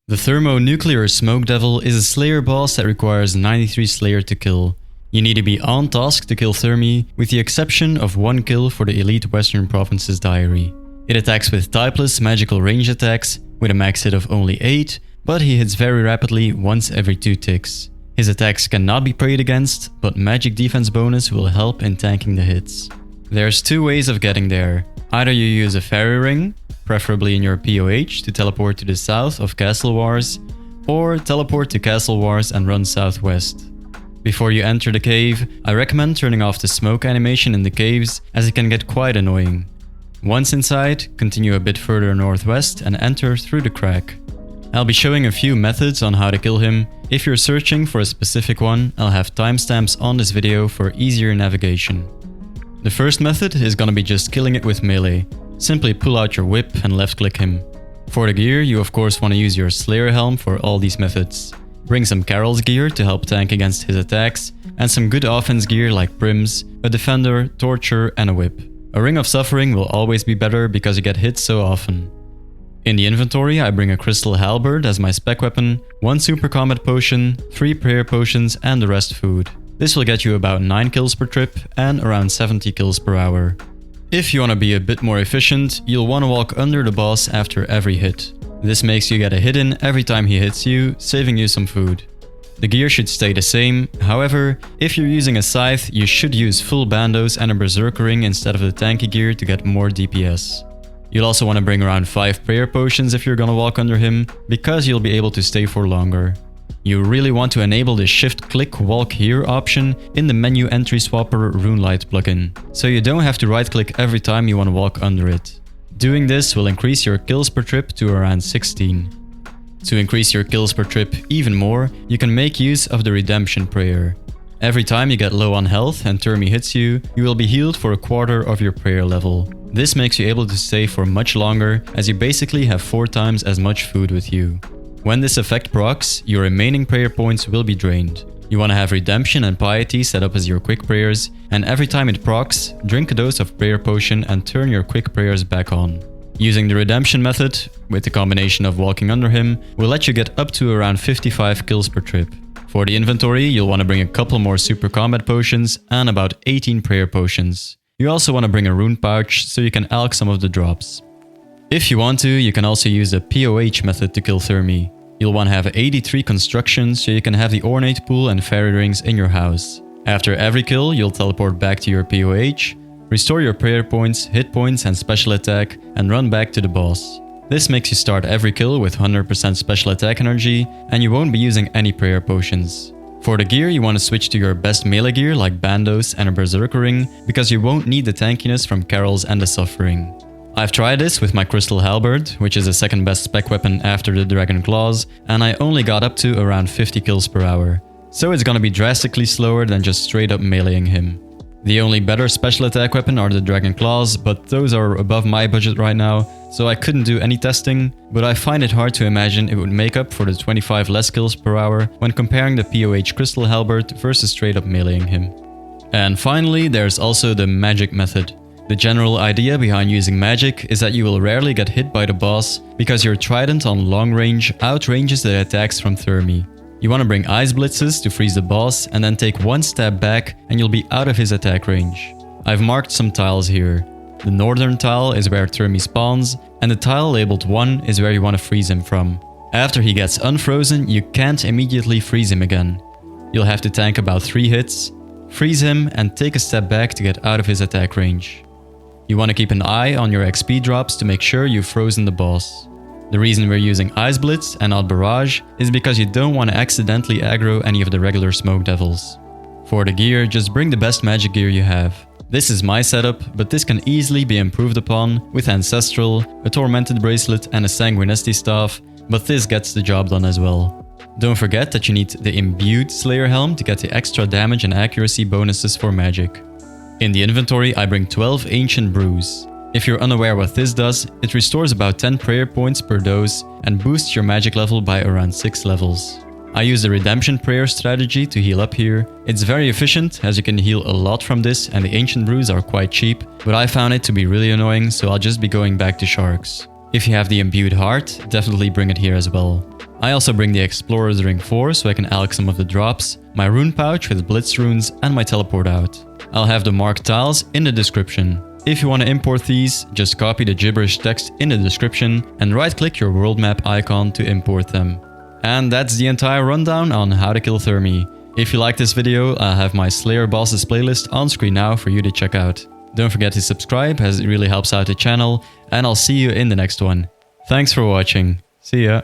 The Thermonuclear Smoke Devil is a Slayer boss that requires 93 Slayer to kill. You need to be on task to kill Thermy, with the exception of one kill for the Elite Western Provinces Diary. It attacks with typeless magical range attacks, with a max hit of only 8, but he hits very rapidly once every 2 ticks. His attacks cannot be prayed against, but magic defense bonus will help in tanking the hits. There's 2 ways of getting there. Either you use a fairy ring, preferably in your POH, to teleport to the south of Castle Wars, or teleport to Castle Wars and run southwest. Before you enter the cave, I recommend turning off the smoke animation in the caves, as it can get quite annoying. Once inside, continue a bit further northwest and enter through the crack. I'll be showing a few methods on how to kill him. If you're searching for a specific one, I'll have timestamps on this video for easier navigation. The first method is gonna be just killing it with melee. Simply pull out your whip and left click him. For the gear, you of course want to use your Slayer helm for all these methods. Bring some Carol's gear to help tank against his attacks, and some good offense gear like Brims, a defender, torture and a whip. A Ring of Suffering will always be better because you get hit so often. In the inventory, I bring a Crystal Halberd as my spec weapon, 1 super combat potion, 3 prayer potions and the rest food. This will get you about 9 kills per trip and around 70 kills per hour. If you want to be a bit more efficient, you'll want to walk under the boss after every hit. This makes you get a hit in every time he hits you, saving you some food. The gear should stay the same, however, if you're using a scythe, you should use full bandos and a berserker ring instead of the tanky gear to get more DPS. You'll also want to bring around 5 prayer potions if you're gonna walk under him, because you'll be able to stay for longer. You really want to enable the shift-click walk here option in the menu entry swapper RuneLight plugin, so you don't have to right-click every time you want to walk under it. Doing this will increase your kills per trip to around 16. To increase your kills per trip even more, you can make use of the Redemption Prayer. Every time you get low on health and Thermy hits you, you will be healed for a quarter of your prayer level. This makes you able to stay for much longer, as you basically have 4 times as much food with you. When this effect procs, your remaining prayer points will be drained. You want to have Redemption and Piety set up as your quick prayers, and every time it procs, drink a dose of prayer potion and turn your quick prayers back on. Using the Redemption method, with the combination of walking under him, will let you get up to around 55 kills per trip. For the inventory, you'll want to bring a couple more super combat potions and about 18 prayer potions. You also want to bring a rune pouch so you can alch some of the drops. If you want to, you can also use the POH method to kill Thermy. You'll want to have 83 constructions so you can have the ornate pool and fairy rings in your house. After every kill, you'll teleport back to your POH, restore your prayer points, hit points and special attack, and run back to the boss. This makes you start every kill with 100% special attack energy, and you won't be using any prayer potions. For the gear, you want to switch to your best melee gear like bandos and a berserker ring, because you won't need the tankiness from Carol's and the Suffering. I've tried this with my Crystal Halberd, which is the second best spec weapon after the Dragon Claws, and I only got up to around 50 kills per hour. So it's gonna be drastically slower than just straight up meleeing him. The only better special attack weapon are the Dragon Claws, but those are above my budget right now, so I couldn't do any testing, but I find it hard to imagine it would make up for the 25 less kills per hour when comparing the POH Crystal Halberd versus straight up meleeing him. And finally, there's also the magic method. The general idea behind using magic is that you will rarely get hit by the boss, because your trident on long range outranges the attacks from Thermy. You want to bring ice blitzes to freeze the boss and then take 1 step back and you'll be out of his attack range. I've marked some tiles here. The northern tile is where Thermy spawns, and the tile labeled 1 is where you want to freeze him from. After he gets unfrozen, you can't immediately freeze him again. You'll have to tank about 3 hits, freeze him and take a step back to get out of his attack range. You want to keep an eye on your XP drops to make sure you've frozen the boss. The reason we're using Ice Blitz and not Barrage is because you don't want to accidentally aggro any of the regular Smoke Devils. For the gear, just bring the best magic gear you have. This is my setup, but this can easily be improved upon with Ancestral, a Tormented Bracelet and a Sanguinesti Staff, but this gets the job done as well. Don't forget that you need the Imbued Slayer Helm to get the extra damage and accuracy bonuses for magic. In the inventory, I bring 12 Ancient Brews. If you're unaware what this does, it restores about 10 prayer points per dose and boosts your magic level by around 6 levels. I use the Redemption Prayer strategy to heal up here. It's very efficient, as you can heal a lot from this and the Ancient Brews are quite cheap, but I found it to be really annoying, so I'll just be going back to Sharks. If you have the Imbued Heart, definitely bring it here as well. I also bring the Explorer's Ring 4 so I can alch some of the drops, my rune pouch with blitz runes and my teleport out. I'll have the marked tiles in the description. If you want to import these, just copy the gibberish text in the description and right-click your world map icon to import them. And that's the entire rundown on how to kill Thermy. If you like this video, I'll have my Slayer bosses playlist on screen now for you to check out. Don't forget to subscribe as it really helps out the channel, and I'll see you in the next one. Thanks for watching. See ya.